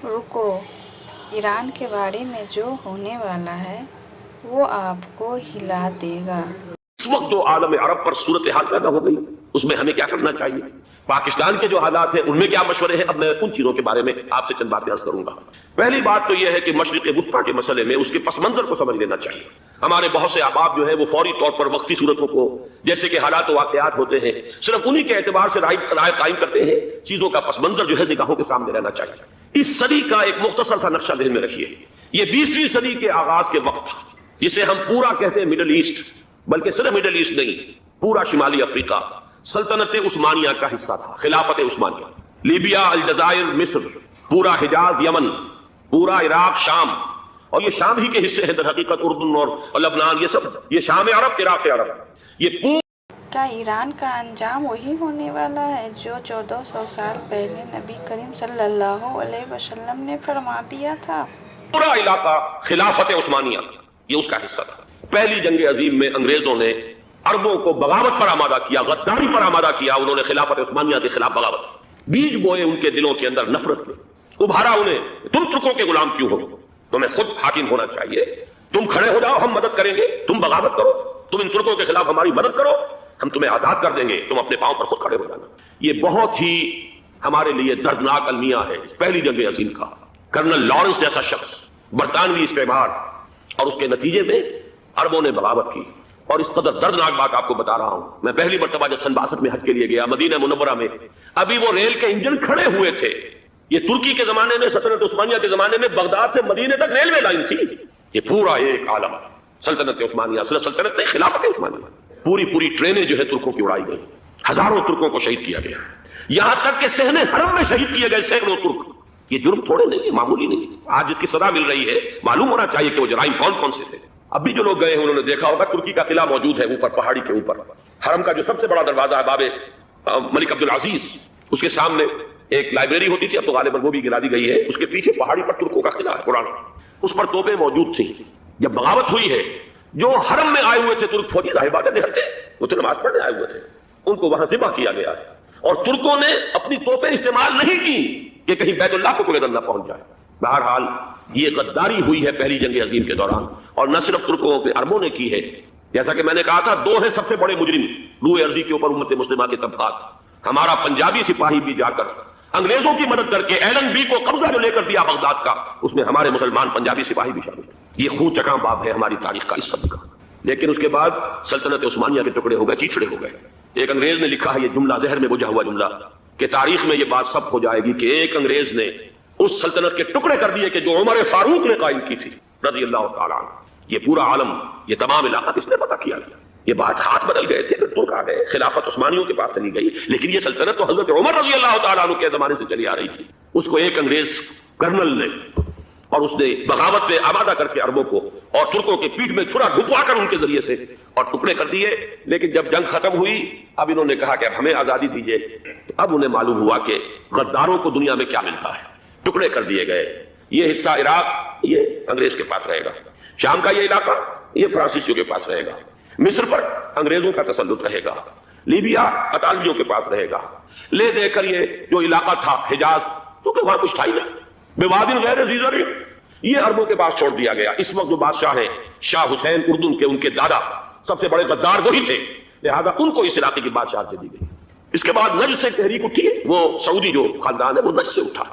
رکو، ایران کے بارے میں جو ہونے والا ہے وہ آپ کو ہلا دے گا۔ اس وقت جو عالم عرب پر صورتحال پیدا ہو گئی اس میں ہمیں کیا کرنا چاہیے، پاکستان کے جو حالات ہیں ان میں کیا مشورے ہیں، اب میں ان چیزوں کے بارے میں آپ سے چند باتیں عرض کروں گا۔ پہلی بات تو یہ ہے کہ مشرق وسطیٰ کے مسئلے میں اس کے پس منظر کو سمجھ لینا چاہیے۔ ہمارے بہت سے احباب جو ہے وہ فوری طور پر وقتی صورتوں کو، جیسے کہ حالات و واقعات ہوتے ہیں، صرف انہی کے اعتبار سے رائے قائم کرتے ہیں، چیزوں کا پس منظر جو ہے نگاہوں کے سامنے رہنا چاہیے۔ اس صدی کا ایک مختصر سا نقشہ ذہن میں رکھیے، یہ 20ویں صدی کے آغاز کے وقت تھا، جسے ہم پورا کہتے ہیں مڈل ایسٹ، بلکہ صرف مڈل ایسٹ نہیں، پورا شمالی افریقہ سلطنت عثمانیہ کا حصہ تھا، خلافت عثمانیہ، لیبیا، الجزائر، مصر، پورا حجاز، یمن، پورا عراق، شام، اور یہ شام ہی کے حصے ہیں در حقیقت، اردن اور لبنان، یہ سب یہ شام عرب، عراق عرب، یہ کیا ایران کا انجام وہی ہونے والا ہے جو 1400 سال پہلے نبی کریم صلی اللہ علیہ وسلم نے فرما دیا تھا؟ پورا علاقہ خلافت عثمانیہ یہ اس کا حصہ تھا۔ پہلی جنگ عظیم میں انگریزوں نے عربوں کو بغاوت پر آمادہ کیا، غداری پر آمادہ کیا، انہوں نے خلافت عثمانیہ کے خلاف بغاوت، بیج بوئے ان کے دلوں کے اندر نفرت میں، ابھارا انہیں، تم ترکوں کے غلام کیوں ہو، تمہیں خود حاکم ہونا چاہیے، تم کھڑے ہو جاؤ، ہم مدد کریں گے، تم بغاوت کرو، تم ان ترکوں کے خلاف ہماری مدد کرو، ہم تمہیں آزاد کر دیں گے، تم اپنے پاؤں پر خود کھڑے ہو جانا۔ یہ بہت ہی ہمارے لیے دردناک المیہ ہے اس پہلی جنگ عظیم کا۔ کرنل لارنس جیسا شخص، برطانوی استعمار، اور اس کے نتیجے میں عربوں نے بغاوت کی، اور اس قدر دردناک بات آپ کو بتا رہا ہوں، میں پہلی مرتبہ جب سن 62 میں حج کے لیے گیا مدینہ منورہ میں، ابھی وہ ریل کے انجن کھڑے ہوئے تھے۔ یہ ترکی کے زمانے میں، سلطنت عثمانیہ کے زمانے میں بغداد سے مدینے تک ریلوے لائن تھی۔ یہ پورا ایک عالم، سلطنت عثمانیہ، صرف سلطنت نہیں، خلافت عثمانیہ، پوری ٹرینیں جو ہے ترکوں کی اڑائی گئی، ہزاروں ترکوں کو شہید کیا گیا، یہاں تک کہ صحن حرم میں شہید کیے گئے سینکڑوں ترک۔ یہ جرم تھوڑے نہیں ہے، معمولی نہیں۔ آج جس کی سزا مل رہی ہے معلوم ہونا چاہیے کہ وہ جرائم کون کون سے تھے۔ اب بھی جو لوگ گئے ہیں انہوں نے دیکھا ہوگا ترکی کا قلعہ موجود ہے اوپر پہاڑی کے اوپر، حرم کا جو سب سے بڑا دروازہ ہے باب ملک عبدالعزیز، اس کے سامنے ایک لائبریری ہوتی تھی، اب تو غالباً وہ بھی گرا دی گئی ہے، اس کے پیچھے پہاڑی پر ترکوں کا قلعہ ہے پرانا، اس پر توپیں موجود تھیں۔ جب بغاوت ہوئی ہے، جو حرم میں آئے ہوئے تھے ترک فوجی، ظاہر بات ہے نہتے، وہ تو نماز پڑھنے آئے ہوئے تھے، ان کو وہاں ذبح کیا گیا ہے، اور ترکوں نے اپنی توپیں استعمال نہیں کی کہ کہیں بیت اللہ کو کوئی نہ پہنچ جائے۔ بہرحال یہ غداری ہوئی ہے پہلی جنگ عظیم کے دوران، اور نہ صرف ترکوں کے، عربوں نے کی ہے۔ جیسا کہ میں نے کہا تھا، دو ہیں سب سے بڑے مجرم روئے ارضی کے اوپر امت مسلمہ کے طبقات۔ ہمارا پنجابی سپاہی بھی جا کر انگریزوں کی مدد کر کے ایلن بی کو قبضہ جو لے کر دیا بغداد کا، اس میں ہمارے مسلمان پنجابی سپاہی بھی شامل ہیں۔ یہ خون چکاں باب ہے ہماری تاریخ کا اس سب کا۔ لیکن اس کے بعد سلطنت عثمانیہ کے ٹکڑے ہو گئے، چیچڑے ہو گئے۔ ایک انگریز نے لکھا ہے، یہ جملہ زہر میں بجھا ہوا جملہ، کہ تاریخ میں یہ بات سب ہو جائے گی کہ ایک انگریز نے اس سلطنت کے ٹکڑے کر دیے کہ جو عمر فاروق نے قائم کی تھی رضی اللہ تعالیٰ عنہ۔ یہ پورا عالم، یہ تمام علاقہ کس نے پتہ کیا گیا؟ یہ بات ہاتھ بدل گئے تھے، پھر ترک آ گئے، خلافت عثمانیوں کے پاس چلی گئی، لیکن یہ سلطنت تو حضرت عمر رضی اللہ تعالیٰ عنہ کے زمانے سے چلی آ رہی تھی۔ اس کو ایک انگریز کرنل نے، اور اس نے بغاوت میں آمادہ کر کے عربوں کو اور ترکوں کے پیٹھ میں چھرا ڈھپوا کر ان کے ذریعے سے اور ٹکڑے کر دیے۔ لیکن جب جنگ ختم ہوئی، اب انہوں نے کہا کہ اب ہمیں آزادی دیجیے، تو اب انہیں معلوم ہوا کہ غداروں کو دنیا میں کیا ملتا ہے، ٹکڑے کر دیے گئے۔ یہ حصہ عراق یہ انگریز کے پاس رہے گا، شام کا یہ علاقہ یہ فرانسیسیوں کے پاس رہے گا، مصر پر انگریزوں کا تسلط رہے گا، لیبیا اطالویوں کے پاس رہے گا، لے دے کر یہ جو علاقہ تھا حجاز، کیونکہ وہاں کچھ تھا ہی نہیں، بوادن غیر ذی زرع، یہ عربوں کے پاس چھوڑ دیا گیا۔ اس وقت جو بادشاہ ہیں شاہ حسین اردن کے، ان کے دادا سب سے بڑے غدار وہی تھے، لہذا ان کو اس علاقے کی بادشاہت سے دی گئی۔ اس کے بعد نجد سے تحریک اٹھی، وہ سعودی جو خاندان ہے وہ نجد سے اٹھا۔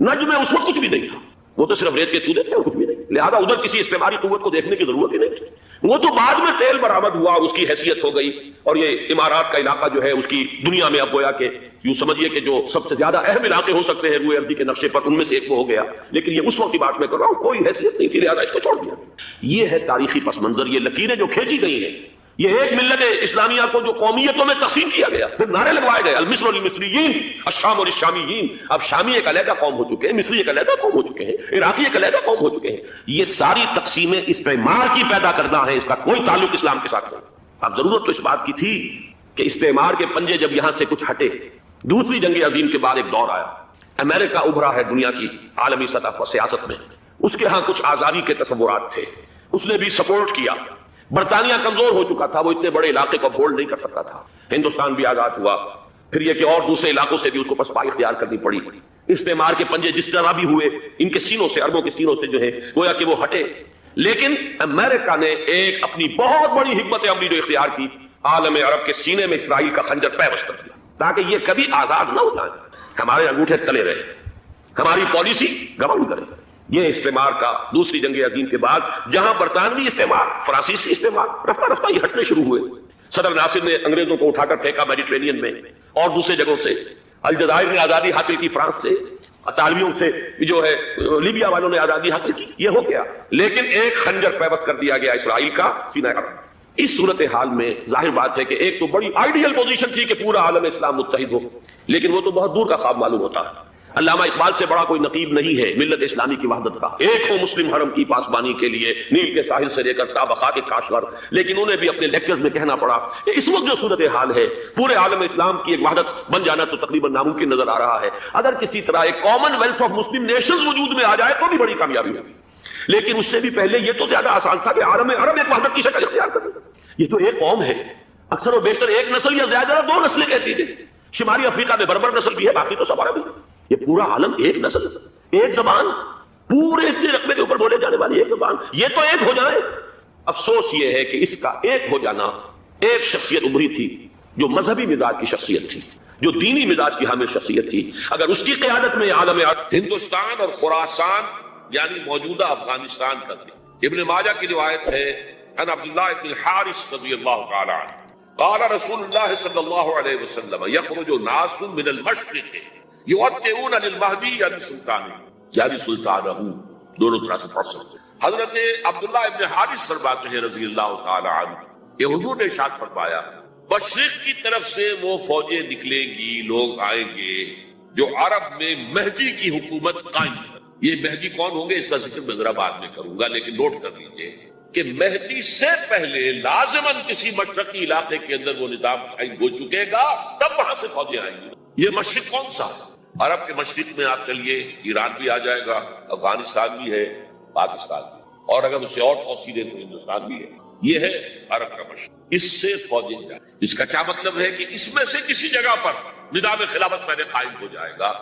نجد میں اس وقت کچھ بھی نہیں تھا، وہ تو صرف ریت کے تودے تھے اور کچھ بھی نہیں، لہذا ادھر کسی استعماری قوت کو دیکھنے کی ضرورت ہی نہیں تھی۔ وہ تو بعد میں تیل برآمد ہوا، اس کی حیثیت ہو گئی، اور یہ امارات کا علاقہ جو ہے اس کی دنیا میں اب گویا کہ یوں سمجھیے کہ جو سب سے زیادہ اہم علاقے ہو سکتے ہیں روئے ارضی کے نقشے پر، ان میں سے ایک وہ ہو گیا۔ لیکن یہ اس وقت کی بات میں کر رہا ہوں، کوئی حیثیت نہیں تھی، لہذا اس کو چھوڑ دیا۔ یہ ہے تاریخی پس منظر، یہ لکیریں جو کھینچی گئی ہیں، یہ ایک ملت اسلامیہ کو جو قومیتوں میں تقسیم کیا گیا، پھر نعرے لگوائے گئے، المصر للمصریین، الشام للشامیین۔ اب شامی ایک علیحدہ قوم ہو چکے ہیں، مصری ایک علیحدہ قوم ہو چکے ہیں، عراقی ایک علیحدہ قوم ہو چکے ہیں۔ یہ ساری تقسیمیں استعمار کی پیدا کرنا ہے، اس کا کوئی تعلق اسلام کے ساتھ نہیں۔ اب ضرورت تو اس بات کی تھی کہ استعمار کے پنجے جب یہاں سے کچھ ہٹے، دوسری جنگ عظیم کے بعد ایک دور آیا، امریکہ ابھرا ہے دنیا کی عالمی سطح پر سیاست میں، اس کے ہاں کچھ آزادی کے تصورات تھے، اس نے بھی سپورٹ کیا۔ برطانیہ کمزور ہو چکا تھا، وہ اتنے بڑے علاقے کو ہولڈ نہیں کر سکتا تھا، ہندوستان بھی آزاد ہوا، پھر یہ کہ اور دوسرے علاقوں سے بھی اس کو پسپائی اختیار کرنی پڑی۔ استعمار کے پنجے جس طرح بھی ہوئے ان کے سینوں سے، عربوں کے سینوں سے جو ہے گویا کہ وہ ہٹے، لیکن امریکہ نے ایک اپنی بہت بڑی حکمت عملی جو اختیار کی، عالم عرب کے سینے میں اسرائیل کا خنجر پیوست کر دیا تاکہ یہ کبھی آزاد نہ ہو جائے، ہمارے انگوٹھے تلے رہے، ہماری پالیسی گورن کرے۔ یہ استعمار کا دوسری جنگ عظیم کے بعد جہاں برطانوی استعمار، فرانسیسی استعمار رفتہ رفتہ یہ ہٹنے شروع ہوئے، صدر ناصر نے انگریزوں کو اٹھا کر پھینکا میڈیٹرینین میں اور دوسرے جگہوں سے، الجزائر نے آزادی حاصل کی فرانس سے، اطالویوں سے جو ہے لیبیا والوں نے آزادی حاصل کی، یہ ہو گیا، لیکن ایک خنجر پیوست کر دیا گیا اسرائیل کا سینہ عرب۔ اس صورتحال میں ظاہر بات ہے کہ ایک تو بڑی آئیڈیل پوزیشن تھی کہ پورا عالم اسلام متحد ہو، لیکن وہ تو بہت دور کا خواب معلوم ہوتا ہے۔ علامہ اقبال سے بڑا کوئی نقیب نہیں ہے ملت اسلامی کی وحدت کا، ایک ہو مسلم حرم کی پاسبانی کے لیے نیل کے ساحل سے لے کر تابخا کے کاشغر، لیکن انہیں بھی اپنے لیکچرز میں کہنا پڑا کہ اس وقت جو صورتحال ہے پورے عالم اسلام کی ایک وحدت بن جانا تو تقریباً ناممکن نظر آ رہا ہے، اگر کسی طرح ایک common wealth of Muslim nations وجود میں آ جائے تو بھی بڑی کامیابی ہوگی، لیکن اس سے بھی پہلے یہ تو زیادہ آسان تھا کہ عالم عرب ایک وحدت کی شکل اختیار کر لے۔ یہ تو ایک قوم ہے، اکثر و بیشتر ایک نسل یا زیادہ دو نسلیں کہتی تھیں، شمالی افریقہ میں بربر نسل بھی ہے، باقی تو سب عرب ہے، یہ پورا عالم ایک نسل، ایک زبان، پورے اتنے رقبے کے اوپر بولے جانے والی ایک زبان، یہ تو ایک ہو جائے۔ افسوس یہ ہے کہ اس کا ایک ہو جانا، ایک شخصیت ابھری تھی جو مذہبی مزاج کی شخصیت تھی، جو دینی مزاج کی حامل شخصیت تھی، اگر اس کی قیادت میں عالم عرب ہندوستان اور خراسان یعنی موجودہ افغانستان کا تھی۔ ابن ماجہ کی روایت ہے عن عبداللہ بن الحارث رضی اللہ تعالی عنہ قال رسول اللہ صلی اللہ علیہ وسلم یخرج ناس من المشرق یؤتئون للمہدی یعنی سلطانہ، دونوں طرح سے پڑھ سکتے۔ حضرت عبداللہ ابن حارث فرماتے ہیں رضی اللہ تعالی عنہ کہ حضور نے ارشاد فرمایا مشرق کی طرف سے وہ فوجیں نکلیں گی، لوگ آئیں گے جو عرب میں مہدی کی حکومت قائم کریں۔ یہ مہدی کون ہوں گے اس کا ذکر میں ذرا بعد میں کروں گا، لیکن نوٹ کر لیجئے کہ مہدی سے پہلے لازماً کسی مشرقی علاقے کے اندر وہ نظام قائم ہو چکے گا، تب وہاں سے فوجیں آئیں گی۔ یہ مشرق کون سا ہے؟ عرب کے مشرق میں آپ چلیے ایران بھی آ جائے گا، افغانستان بھی ہے، پاکستان بھی، اور اگر اسے اور توسیع دیں تو ہندوستان بھی ہے۔ یہ ہے عرب کا مشرق، اس سے فوجیں جائیں۔ اس کا کیا مطلب ہے کہ اس میں سے کسی جگہ پر نظام خلافت پہلے قائم ہو جائے گا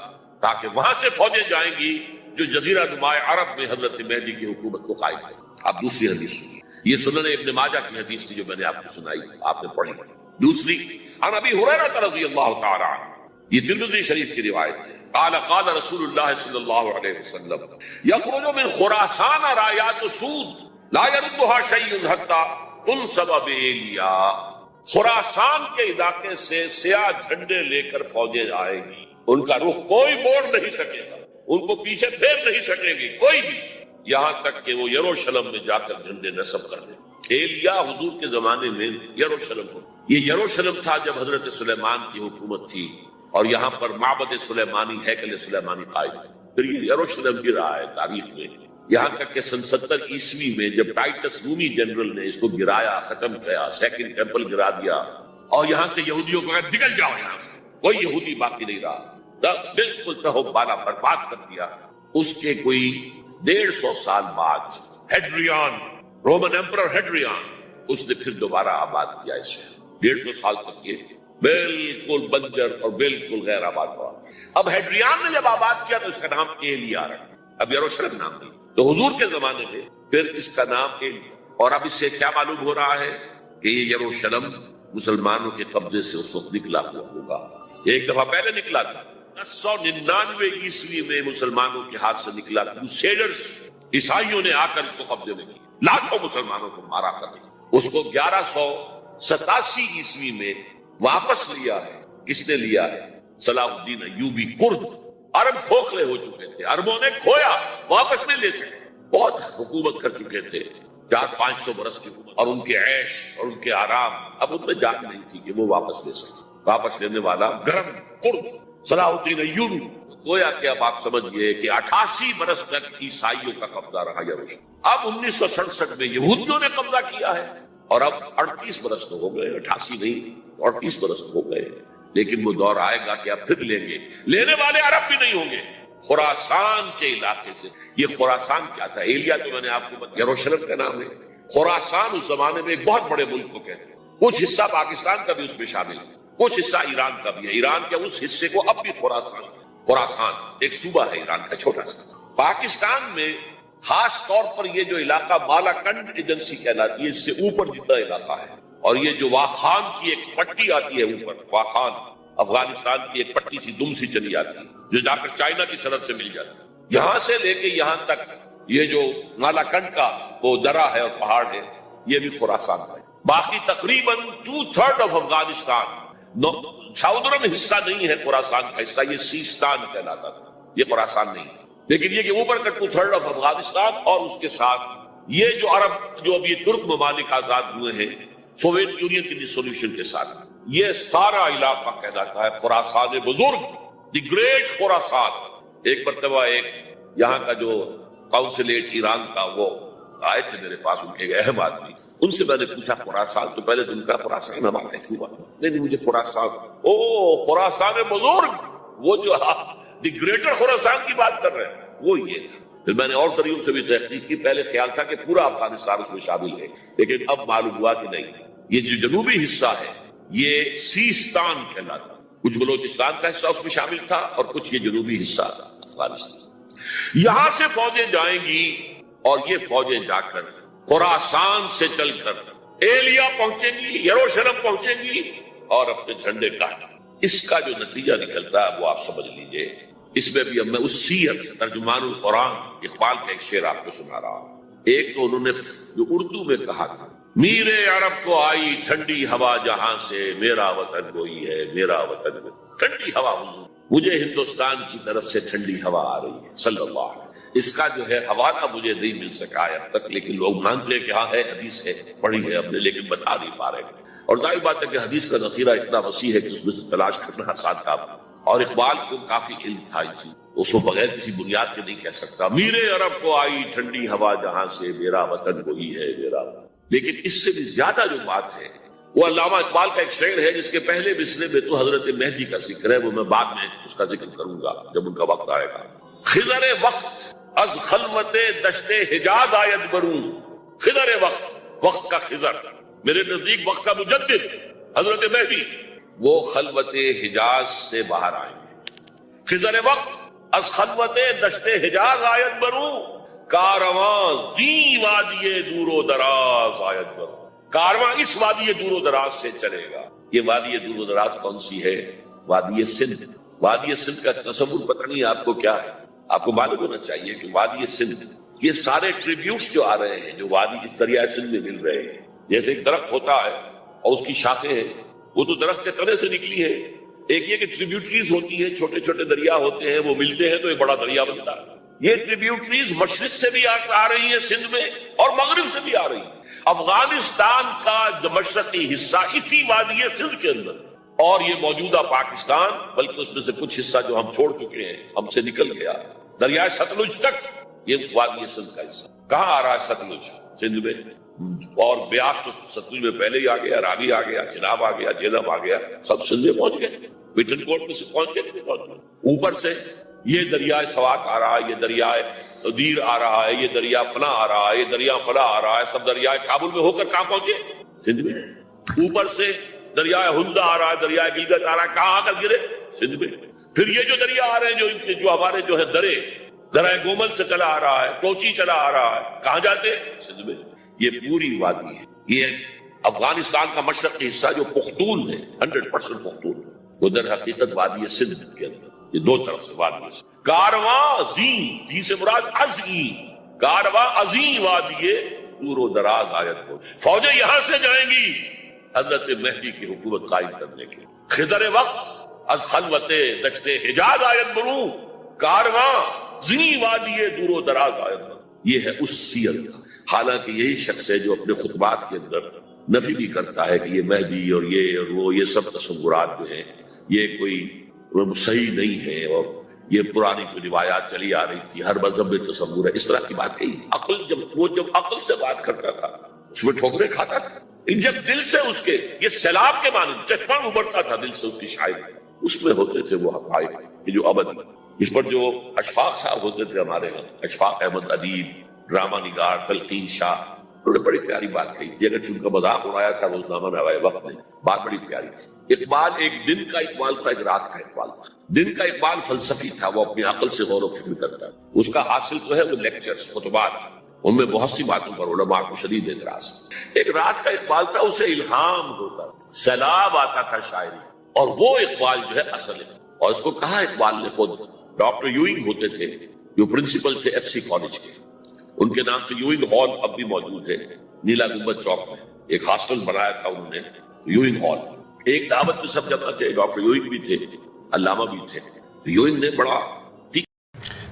تاکہ وہاں سے فوجیں جائیں گی جو جزیرہ نما عرب میں حضرت مہدی کی حکومت کو قائم کرے۔ اب دوسری حدیث سنیے، یہ سنن ابن ماجہ کی حدیث تھی جو میں نے آپ کو سنائی، آپ نے پڑھی۔ دوسری عن ابی ہریرہ رضی اللہ تعالی عنہ، یہ ترمذی شریف کی روایت ہے، قال قال رسول اللہ صلی اللہ علیہ وسلم یخرج من خراسان رایات سود لا يردها شیء حتی تنصب بایلیا۔ خراسان کے علاقے سے سیاہ جھنڈے لے کر فوجیں آئے گی، ان کا رخ کوئی موڑ نہیں سکے گا، ان کو پیچھے پھیر نہیں سکے گی کوئی بھی، یہاں تک کہ وہ یروشلم میں جا کر جھنڈے نصب کر دیں۔ ایلیا حضور کے زمانے میں یروشلم، یہ یروشلم تھا جب حضرت سلیمان کی حکومت تھی، اور یہاں پر معبد سلیمانی، ہیکل سلیمانی قائم ہے۔ پھر یہ یروشلم بھی رہا ہے تاریخ میں، یہاں تک کہ سن 70 عیسوی میں جب ٹائٹس رومی جنرل نے اس کو گرایا، ختم کیا، سیکنڈ ٹیمپل گرا دیا، اور یہاں سے یہودیوں کو کہا نکل جاؤ یہاں سے، کوئی یہودی باقی نہیں رہا، بالکل تہو بالا برباد کر دیا۔ اس کے کوئی 150 سال بعد ہیڈریان، رومن ایمپرر ہیڈریان، اس نے پھر دوبارہ آباد کیا اسے۔ 150 سال تک یہ بالکل بنجر اور بالکل غیر آباد ہوا۔ اب ہیڈریان نے جب آباد کیا تو اس کا نام ایلیا رکھا، اب یروشلم نام نہیں، تو حضور کے زمانے میں پھر اس کا نام ایلیا۔ اور اب اس سے کیا معلوم ہو رہا ہے کہ یہ یروشلم مسلمانوں کے قبضے سے اس وقت نکلا ہوا ہوگا، ایک دفعہ پہلے نکلا تھا 999 عیسوی میں مسلمانوں کے ہاتھ سے نکلا، کروسیڈرز عیسائیوں نے آ کر اس کو قبضے میں کیا، لاکھوں مسلمانوں کو مارا کر اس کو 1187 عیسوی میں واپس لیا ہے۔ کس نے لیا ہے؟ صلاح الدین ایوبی کرد۔ عرب کھوکھلے ہو چکے تھے، عربوں نے کھویا، واپس نہیں لے سکے، بہت حکومت کر چکے تھے 400-500 برس کی حکومت، اور ان کے عیش اور ان کے آرام، اب ان میں جان نہیں تھی کہ وہ واپس لے سکے۔ واپس لینے والا گرم کرد صلاح الدین ایوبی۔ گویا کہ اب آپ سمجھئے کہ 88 برس تک عیسائیوں کا قبضہ رہا یروشلم۔ اب 1967 میں یہودیوں نے قبضہ کیا ہے، اور اب 38 برس تو ہو گئے، 88 نہیں 38 برس تو ہو گئے، لیکن وہ دور آئے گا کہ اب پھر لیں گے، لینے والے عرب بھی نہیں ہوں گے۔ خراسان کے علاقے سے، یہ خراسان کیا تھا؟ ایلیا تو میں نے آپ کو بتایا یروشلم کا نام ہے۔ خراسان اس زمانے میں ایک بہت بڑے ملک کو کہتے ہیں، کچھ حصہ پاکستان کا بھی اس میں شامل ہے، کچھ حصہ ایران کا بھی ہے، ایران کے اس حصے کو اب بھی خراسان ہے۔ خراسان ایک صوبہ ہے ایران کا چھوٹا سا. پاکستان میں خاص طور پر یہ جو علاقہ مالاکنڈ ایجنسی کہلاتی ہے، اس سے اوپر جتنا علاقہ ہے، اور یہ جو واخان کی ایک پٹی آتی ہے اوپر، واخان افغانستان کی ایک پٹی سی دم سی چلی آتی ہے جو جا کر چائنا کی سرحد سے مل جاتی ہے، یہاں سے لے کے یہاں تک یہ جو مالاکنڈ کا وہ درہ ہے اور پہاڑ ہے، یہ بھی خراسان کا ہے. باقی تقریباً 2/3 آف افغانستان ساؤدرن حصہ نہیں ہے خراسان کا حصہ، یہ سیستان کہلاتا تھا، یہ خراسان نہیں ہے. لیکن یہ کہ اوپر کا 2/3 آف افغانستان اور اس کے ساتھ یہ جو عرب جو اب یہ ترک ممالک آزاد ہوئے ہیں سوویت یونین کی ڈسولوشن کے ساتھ، یہ سارا علاقہ کہلاتا ہے خراسان بزرگ، دی گریٹ خراسان. ایک مرتبہ ایک یہاں کا جو کاؤنسلیٹ ایران کا وہ آئے تھے میرے پاس، ان کے ایک اہم آدمی، ان سے میں نے پوچھا خراسان، تو پہلے تو ان کا خراسان ہمارا ایک صوبہ، نہیں مجھے خراسان، او خراسان بزرگ، وہ جو دی گریٹر خراسان کی بات کر رہے ہیں وہ یہ تھا. پھر میں نے اور طریقوں سے بھی تحقیق کی، پہلے خیال تھا کہ پورا افغانستان اس میں شامل ہے، لیکن اب معلوم ہوا کہ نہیں، یہ جو جنوبی حصہ ہے یہ سیستان کہلاتا، کچھ بلوچستان کا حصہ اس میں شامل تھا اور کچھ یہ جنوبی حصہ افغانستان. یہاں سے فوجیں جائیں گی اور یہ فوجیں جا کر خراسان سے چل کر ایلیا پہنچیں گی، یروشلم پہنچیں گی اور اپنے جھنڈے کاٹیں. اس کا جو نتیجہ نکلتا ہے وہ آپ سمجھ لیجئے. اس میں بھی اب میں اس سیرت ترجمان القرآن اقبال کا ایک شعر آپ کو سنا رہا ہوں. ایک تو انہوں نے جو اردو میں کہا تھا، میرے عرب کو آئی ٹھنڈی ہوا جہاں سے، میرا وطن وہی ہے، میرا وطن ٹھنڈی ہوا ہوں، مجھے ہندوستان کی طرف سے ٹھنڈی ہوا آ رہی ہے صلی اللہ علیہ وسلم. اس کا جو ہے حوالہ مجھے نہیں مل سکا ہے اب تک، لیکن لوگ مانتے ہیں کہ ہاں ہے، حدیث ہے، پڑھی ہے ہم نے، لیکن بتا نہیں پا رہے. اور ظاہر بات ہے کہ حدیث کا ذخیرہ اتنا وسیع ہے کہ اس میں سے تلاش کرنا آسان کام ہے. اور اقبال کو کافی علم تھا اس چیز، اس کو بغیر کسی بنیاد کے نہیں کہہ سکتا. میرے عرب کو آئی ٹھنڈی ہوا جہاں سے، میرا وطن وہی ہے، میرا وطن. لیکن اس سے بھی زیادہ جو بات ہے وہ علامہ اقبال کا ایک شعر ہے جس کے پہلے مصرعے میں تو حضرت مہدی کا ذکر ہے، وہ میں بعد میں اس کا ذکر کروں گا جب ان کا وقت آئے گا. خضر وقت از خلوت دشت حجاز آید بروں، خضر وقت، وقت کا خضر، میرے نزدیک وقت کا مجدد حضرت مہدی، وہ خلوت حجاز سے باہر آئیں گے. خضر وقت از خلوت دشت حجاز آید بروں، کارواں زی وادی دور و دراز آید بروں. کارواں اس وادی دور و دراز سے چلے گا. یہ وادی دور و دراز کون سی ہے؟ وادی سندھ. وادی سندھ کا تصور پتہ نہیں آپ کو کیا ہے. آپ کو معلوم ہونا چاہیے کہ وادی سندھ، یہ سارے ٹریبیوٹس جو آ رہے ہیں جو وادی اس دریائے سندھ میں مل رہے ہیں، جیسے ایک درخت ہوتا ہے اور اس کی شاخیں ہیں، وہ تو درخت کے تنے سے نکلی ہے. ایک یہ کہ ٹریبیوٹریز ہوتی ہیں، چھوٹے چھوٹے دریا ہوتے ہیں، وہ ملتے ہیں تو ایک بڑا دریا بنتا ہے. یہ ٹریبیوٹریز مشرق سے بھی آ رہی ہیں سندھ میں اور مغرب سے بھی آ رہی ہیں. افغانستان کا جو مشرقی حصہ اسی وادی سندھ کے اندر، اور یہ موجودہ پاکستان، بلکہ اس میں سے کچھ حصہ جو ہم چھوڑ چکے ہیں، ہم سے نکل گیا دریائے ستلج تک، یہ اس وادی سندھ کا حصہ. کہاں آ رہا ہے ستلج؟ سندھ میں. اور بیاس تو ستلج میں پہلے ہی آ گیا، راوی آ گیا، چناب آ گیا، جہلم آ گیا، سب سندھ میں پہنچ گئے. پٹن کوٹ میں سے پہنچ گئے. اوپر سے یہ دریائے سوات آ رہا ہے، یہ دریائے دیر آ رہا ہے، یہ دریا فنا آ رہا ہے، یہ دریا فنا آ رہا ہے، سب دریائے کابل میں ہو کر کہاں پہنچے؟ سندھ میں. اوپر سے دریائے ہندا آ رہا ہے، دریائے گلگت آ رہا ہے، کہاں آ کر گرے؟ سندھ میں. پھر یہ جو دریا آ رہے ہیں جو ہمارے جو ہے درائے گومل سے چلا آ رہا ہے، کوچی چلا آ رہا ہے، کہاں جاتے؟ سندھ میں. یہ پوری وادی ہے. یہ افغانستان کا مشرقی حصہ جو پختون ہے، 100% پختون، وہ در حقیقت وادی سندھ کے اندر، یہ دو طرف سے وادی سے. کارواں زی سے مراد ازی، کارواں ازی وادی دور و دراز آیت کو. فوجیں یہاں سے جائیں گی حضرت مہدی کی حکومت قائم کرنے کے. خضر وقت از خلوت دشت حجاز آیت بروں، کارواں زی وادی دور و دراز آیت بروں. یہ ہے اس سیرت کا. حالانکہ یہی شخص ہے جو اپنے خطبات کے اندر نفی بھی کرتا ہے کہ یہ مہدی اور وہ یہ سب تصورات جو ہیں یہ کوئی صحیح نہیں ہے، اور یہ پرانی کوئی روایات چلی آ رہی تھی، ہر مذہب میں تصور ہے. اس طرح کی بات کہی. جب عقل سے بات کرتا تھا اس میں ٹھوکریں کھاتا تھا. جب دل سے اس کے یہ سیلاب کے معنی چشمہ ابھرتا تھا دل سے اس کی شاعری، اس میں ہوتے تھے وہ حقائق جو ابد. اس پر جو اشفاق صاحب ہوتے تھے ہمارے ہاں، اشفاق احمد ادیب، ڈرامہ نگار تلقین شاہ، انہوں نے بڑی پیاری بات کہی تھی. اگر ان کا مذاق اڑایا تھا روزنامہ نوائے وقت نے، بات بڑی پیاری تھی. اقبال ایک دن کا اقبال تھا، ایک رات کا اقبال تھا. دن کا اقبال فلسفی تھا، وہ اپنی عقل سے غور و فکر کرتا، اس کا حاصل جو ہے وہ لیکچرز، خطبات، ان میں بہت سی باتوں پر علماء کو شدید اعتراض۔ ایک رات کا اقبال تھا، اسے الہام ہوتا، سیلاب آتا تھا شاعری، اور وہ اقبال جو ہے اصل ہے۔ اور اس کو کہا اقبال نے خود، ڈاکٹر یوئنگ ہوتے تھے جو پرنسپل تھے ایف سی کالج کے، ان کے نام سے یوئنگ ہال اب بھی موجود ہے نیلا گنبد چوک میں، ایک ہاسٹل بنایا تھا انہوں نے، یوئنگ ہال۔ ایک دعوت میں سب جمع تھے، ڈاکٹر یوئنگ بھی تھے، علامہ بھی تھے۔ یوئنگ نے بڑا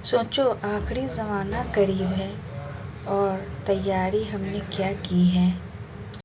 سوچو آخری زمانہ قریب ہے اور تیاری ہم نے کیا کی ہے۔